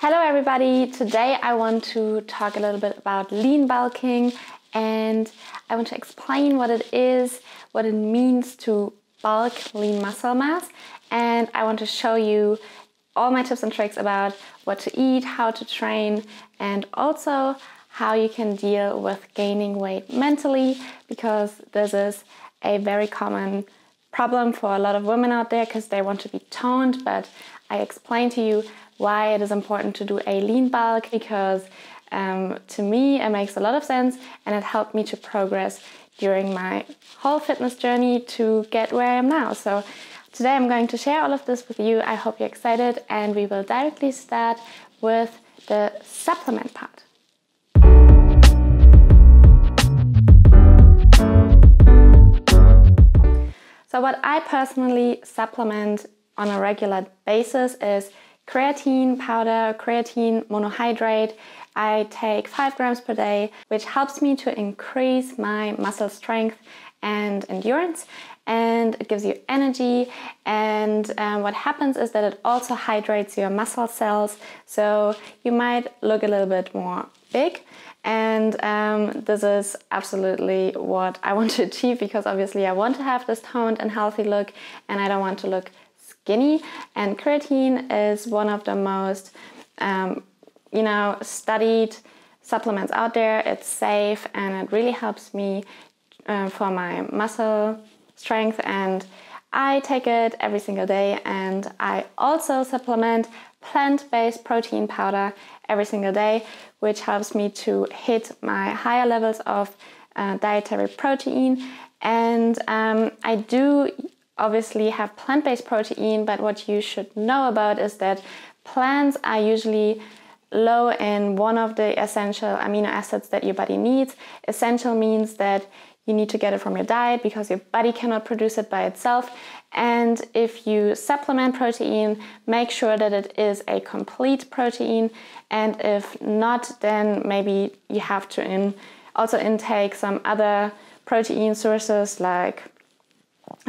Hello everybody! Today I want to talk a little bit about lean bulking, and I want to explain what it is, what it means to bulk lean muscle mass, and I want to show you all my tips and tricks about what to eat, how to train, and also how you can deal with gaining weight mentally, because this is a very common problem for a lot of women out there because they want to be toned, but I explain to you why it is important to do a lean bulk, because to me it makes a lot of sense and it helped me to progress during my whole fitness journey to get where I am now. So today I'm going to share all of this with you. I hope you're excited, and we will directly start with the supplement part. So what I personally supplement on a regular basis is creatine powder, creatine monohydrate. I take 5 grams per day, which helps me to increase my muscle strength and endurance, and it gives you energy. And what happens is that it also hydrates your muscle cells, so you might look a little bit more big. And this is absolutely what I want to achieve, because obviously I want to have this toned and healthy look, and I don't want to look skinny. And creatine is one of the most studied supplements out there. It's safe and it really helps me for my muscle strength, and I take it every single day. And I also supplement plant-based protein powder every single day, which helps me to hit my higher levels of dietary protein. And I do obviously have plant-based protein, but what you should know about is that plants are usually low in one of the essential amino acids that your body needs. Essential means that you need to get it from your diet because your body cannot produce it by itself. And if you supplement protein, make sure that it is a complete protein. And if not, then maybe you have to also intake some other protein sources like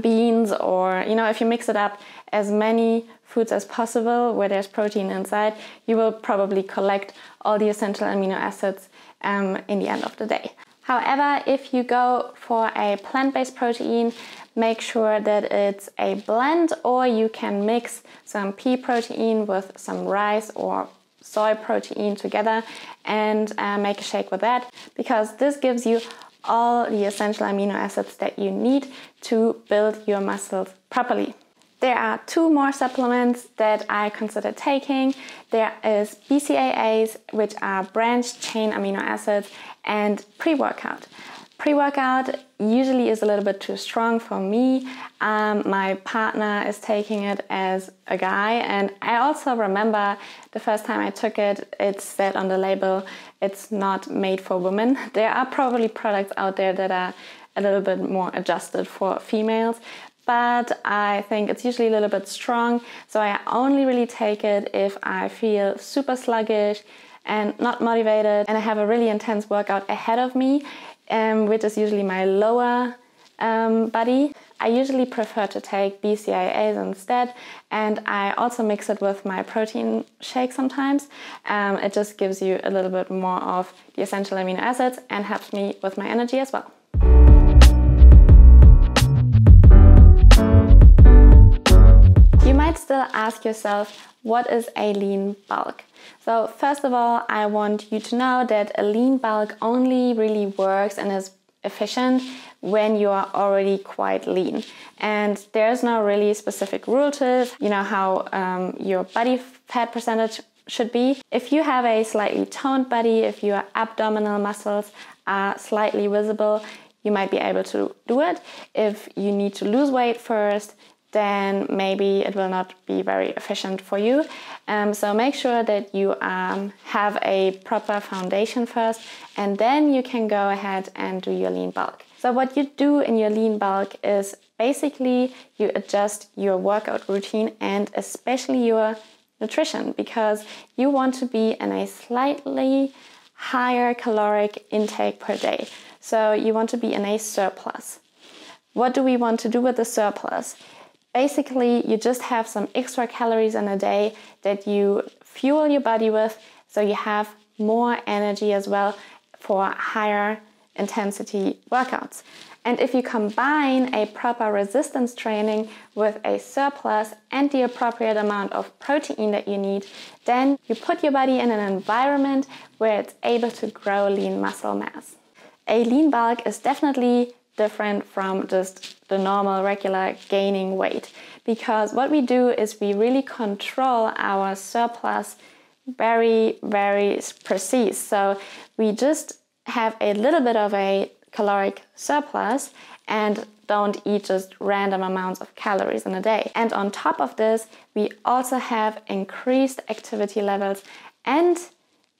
beans, or if you mix it up as many foods as possible where there's protein inside, you will probably collect all the essential amino acids in the end of the day. However, if you go for a plant-based protein, make sure that it's a blend, or you can mix some pea protein with some rice or soy protein together and make a shake with that, because this gives you all the essential amino acids that you need to build your muscles properly. There are 2 more supplements that I consider taking. There is BCAAs, which are branched chain amino acids, and pre-workout. Pre-workout usually is a little bit too strong for me. My partner is taking it as a guy, and I also remember the first time I took it, it said on the label, it's not made for women. There are probably products out there that are a little bit more adjusted for females, but I think it's usually a little bit strong, so I only really take it if I feel super sluggish and not motivated, and I have a really intense workout ahead of me, which is usually my lower body. I usually prefer to take BCAAs instead, and I also mix it with my protein shake sometimes. It just gives you a little bit more of the essential amino acids and helps me with my energy as well. You might still ask yourself, what is a lean bulk? So first of all, I want you to know that a lean bulk only really works and is efficient when you are already quite lean. And there's no really specific rule to it, how your body fat percentage should be. If you have a slightly toned body, if your abdominal muscles are slightly visible, you might be able to do it. If you need to lose weight first, then maybe it will not be very efficient for you. So make sure that you have a proper foundation first, and then you can go ahead and do your lean bulk. So what you do in your lean bulk is basically you adjust your workout routine and especially your nutrition, because you want to be in a slightly higher caloric intake per day. So you want to be in a surplus. What do we want to do with the surplus? Basically, you just have some extra calories in a day that you fuel your body with, so you have more energy as well for higher intensity workouts. And if you combine a proper resistance training with a surplus and the appropriate amount of protein that you need, then you put your body in an environment where it's able to grow lean muscle mass. A lean bulk is definitely different from just the normal regular gaining weight, because what we do is we really control our surplus very, very precise. So we just have a little bit of a caloric surplus and don't eat just random amounts of calories in a day. And on top of this, we also have increased activity levels, and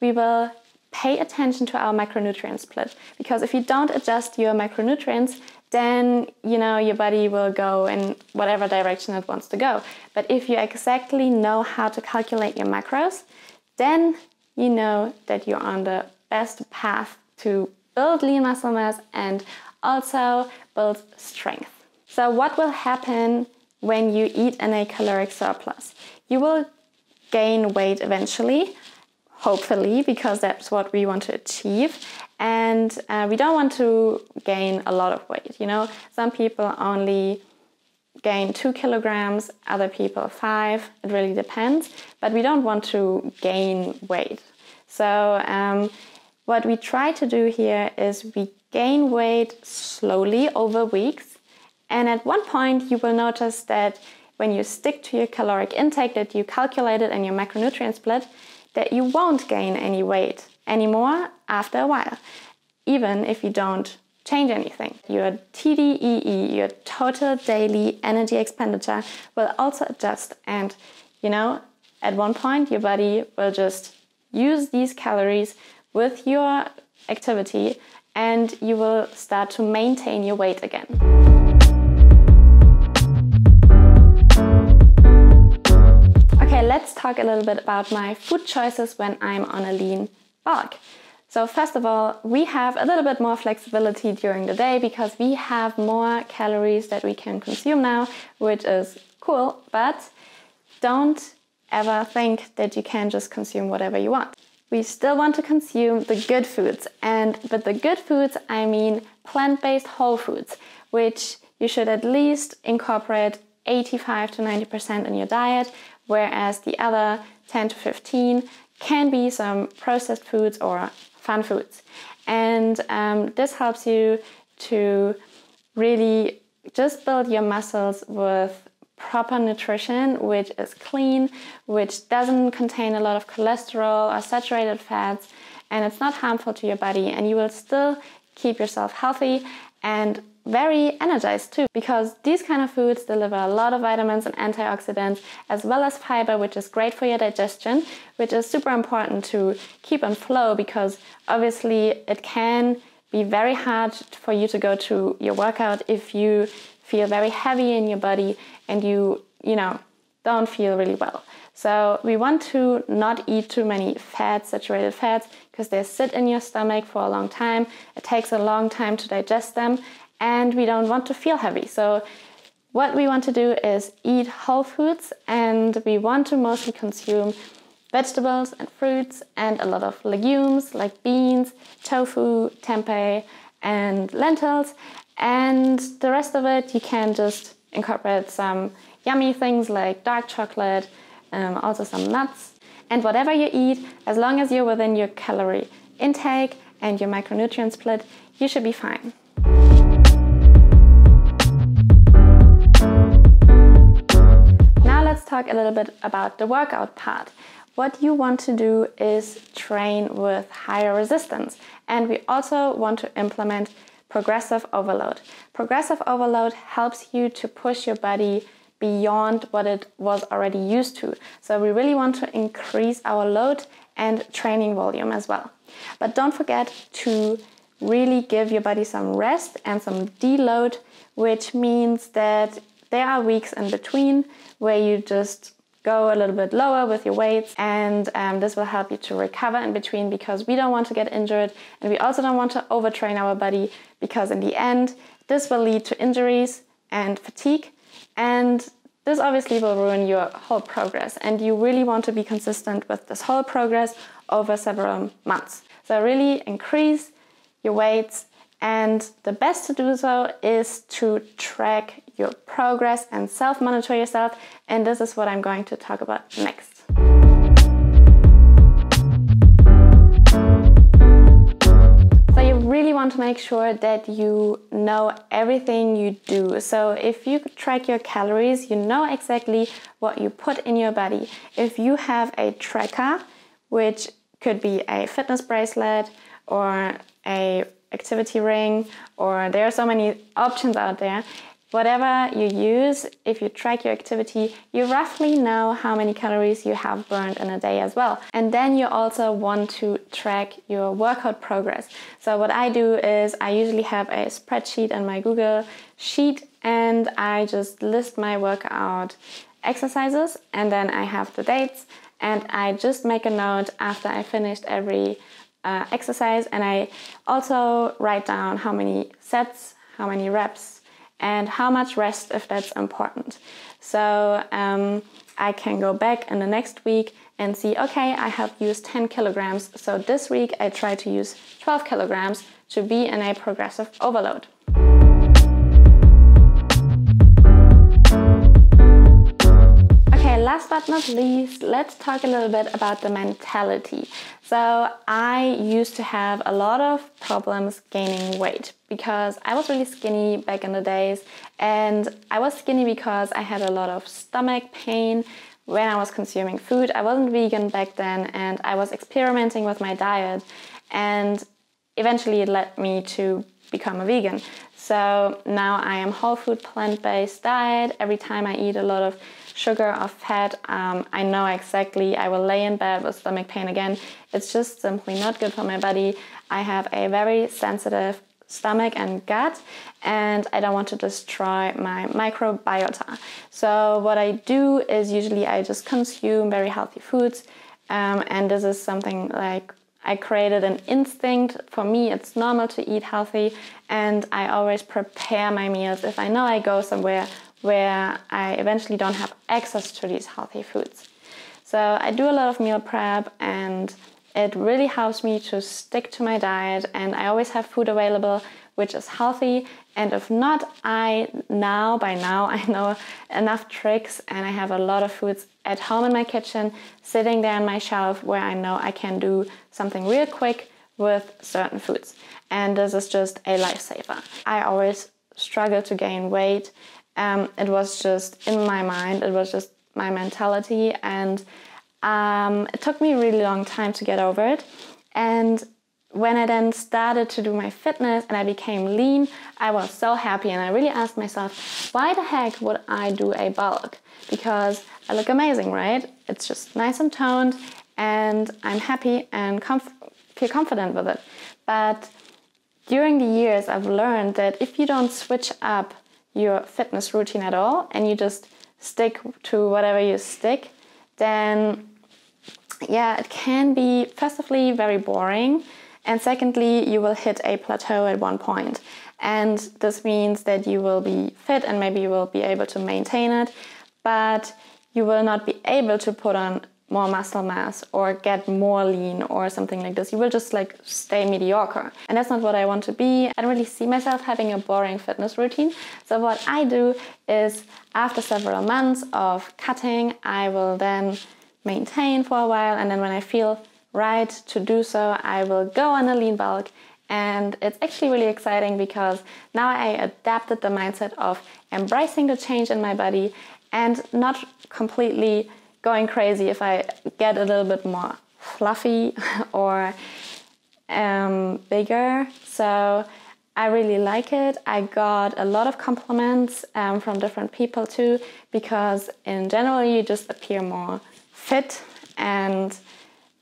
we will pay attention to our macronutrient split, because if you don't adjust your macronutrients, then your body will go in whatever direction it wants to go. But if you exactly know how to calculate your macros, then you know that you're on the best path to build lean muscle mass and also build strength. So what will happen when you eat in a caloric surplus? You will gain weight eventually, hopefully, because that's what we want to achieve. And we don't want to gain a lot of weight. Some people only gain 2 kilograms, other people 5. It really depends. But we don't want to gain weight. So what we try to do here is we gain weight slowly over weeks. And at one point you will notice that when you stick to your caloric intake that you calculated and your macronutrient split, that you won't gain any weight anymore after a while, even if you don't change anything. Your TDEE, your total daily energy expenditure, will also adjust. And at one point your body will just use these calories with your activity, and you will start to maintain your weight again. Okay, let's talk a little bit about my food choices when I'm on a lean bulk. So first of all, we have a little bit more flexibility during the day because we have more calories that we can consume now, which is cool, but don't ever think that you can just consume whatever you want. We still want to consume the good foods, and with the good foods I mean plant-based whole foods, which you should at least incorporate 85 to 90% in your diet, whereas the other 10 to 15 can be some processed foods or fun foods. And this helps you to really just build your muscles with proper nutrition, which is clean, which doesn't contain a lot of cholesterol or saturated fats, and it's not harmful to your body, and you will still keep yourself healthy and very energized too, because these kind of foods deliver a lot of vitamins and antioxidants, as well as fiber, which is great for your digestion, which is super important to keep in flow, because obviously it can be very hard for you to go to your workout if you feel very heavy in your body and you don't feel really well. So we want to not eat too many fats, saturated fats, because they sit in your stomach for a long time. It takes a long time to digest them, and we don't want to feel heavy. So what we want to do is eat whole foods, and we want to mostly consume vegetables and fruits and a lot of legumes like beans, tofu, tempeh, and lentils. And the rest of it, you can just incorporate some yummy things like dark chocolate, also some nuts. And whatever you eat, as long as you're within your calorie intake and your macronutrient split, you should be fine. Now let's talk a little bit about the workout part. What you want to do is train with higher resistance, and we also want to implement progressive overload. Progressive overload helps you to push your body beyond what it was already used to. So we really want to increase our load and training volume as well. But don't forget to really give your body some rest and some deload, which means that there are weeks in between where you just go a little bit lower with your weights, and this will help you to recover in between, because we don't want to get injured, and we also don't want to overtrain our body, because in the end this will lead to injuries and fatigue, and this obviously will ruin your whole progress, and you really want to be consistent with this whole progress over several months. So really increase your weights, and the best to do so is to track your progress and self-monitor yourself, and this is what I'm going to talk about next. So you really want to make sure that you know everything you do. So if you track your calories, you know exactly what you put in your body. If you have a tracker, which could be a fitness bracelet or a activity ring, or there are so many options out there. Whatever you use, if you track your activity, you roughly know how many calories you have burned in a day as well. And then you also want to track your workout progress. So what I do is I usually have a spreadsheet in my Google Sheet, and I just list my workout exercises, and then I have the dates, and I just make a note after I finished every exercise, and I also write down how many sets, how many reps, and how much rest if that's important. So I can go back in the next week and see, okay, I have used 10 kilograms, so this week I try to use 12 kilograms to be in a progressive overload. Last but not least, let's talk a little bit about the mentality. So I used to have a lot of problems gaining weight because I was really skinny back in the days, and I was skinny because I had a lot of stomach pain when I was consuming food. I wasn't vegan back then, and I was experimenting with my diet, and eventually it led me to become a vegan. So now I am whole food, plant-based diet. Every time I eat a lot of sugar or fat, I know exactly I will lay in bed with stomach pain again. It's just simply not good for my body. I have a very sensitive stomach and gut, and I don't want to destroy my microbiota. So what I do is usually I just consume very healthy foods, and this is something like I created an instinct. For me, it's normal to eat healthy, and I always prepare my meals if I know I go somewhere where I eventually don't have access to these healthy foods. So I do a lot of meal prep, and it really helps me to stick to my diet, and I always have food available which is healthy. And if not, by now I know enough tricks, and I have a lot of foods at home in my kitchen sitting there on my shelf where I know I can do something real quick with certain foods, and this is just a lifesaver. I always struggle to gain weight. It was just in my mind, it was just my mentality, and it took me a really long time to get over it. And when I then started to do my fitness and I became lean, I was so happy, and I really asked myself, why the heck would I do a bulk? Because I look amazing, right? It's just nice and toned, and I'm happy and feel confident with it. But during the years, I've learned that if you don't switch up your fitness routine at all, and you just stick to whatever you stick, then yeah, it can be firstly very boring, and secondly, you will hit a plateau at one point. And this means that you will be fit and maybe you will be able to maintain it, but you will not be able to put on more muscle mass or get more lean or something like this. You will just like stay mediocre. And that's not what I want to be. I don't really see myself having a boring fitness routine. So what I do is after several months of cutting, I will then maintain for a while, and then when I feel right to do so, I will go on a lean bulk. And it's actually really exciting because now I adapted the mindset of embracing the change in my body and not completely going crazy if I get a little bit more fluffy or bigger. So I really like it. I got a lot of compliments from different people too, because in general you just appear more fit, and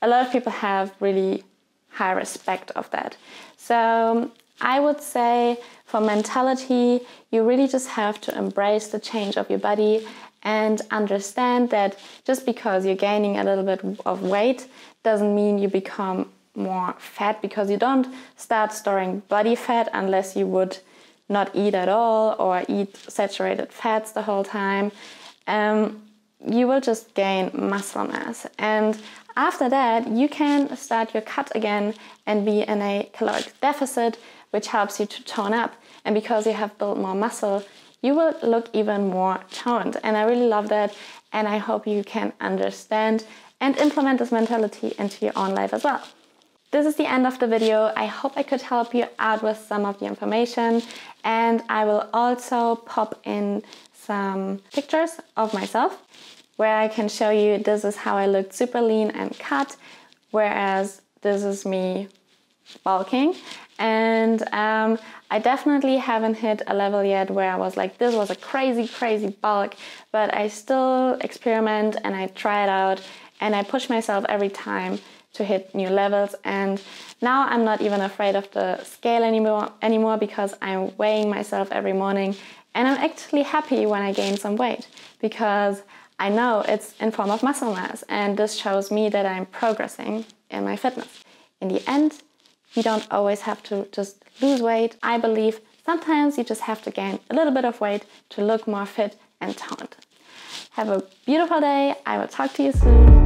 a lot of people have really high respect of that. So I would say for mentality, you really just have to embrace the change of your body and understand that just because you're gaining a little bit of weight doesn't mean you become more fat, because you don't start storing body fat unless you would not eat at all or eat saturated fats the whole time. you will just gain muscle mass. And after that, you can start your cut again and be in a caloric deficit, which helps you to tone up. And because you have built more muscle, you will look even more toned. And I really love that. And I hope you can understand and implement this mentality into your own life as well. This is the end of the video. I hope I could help you out with some of the information. And I will also pop in some pictures of myself where I can show you this is how I looked super lean and cut, whereas this is me bulking. And I definitely haven't hit a level yet where I was like, this was a crazy bulk, but I still experiment and I try it out and I push myself every time to hit new levels. And now I'm not even afraid of the scale anymore because I'm weighing myself every morning, and I'm actually happy when I gain some weight because I know it's in form of muscle mass, and this shows me that I'm progressing in my fitness. In the end, you don't always have to just lose weight. I believe sometimes you just have to gain a little bit of weight to look more fit and toned. Have a beautiful day. I will talk to you soon.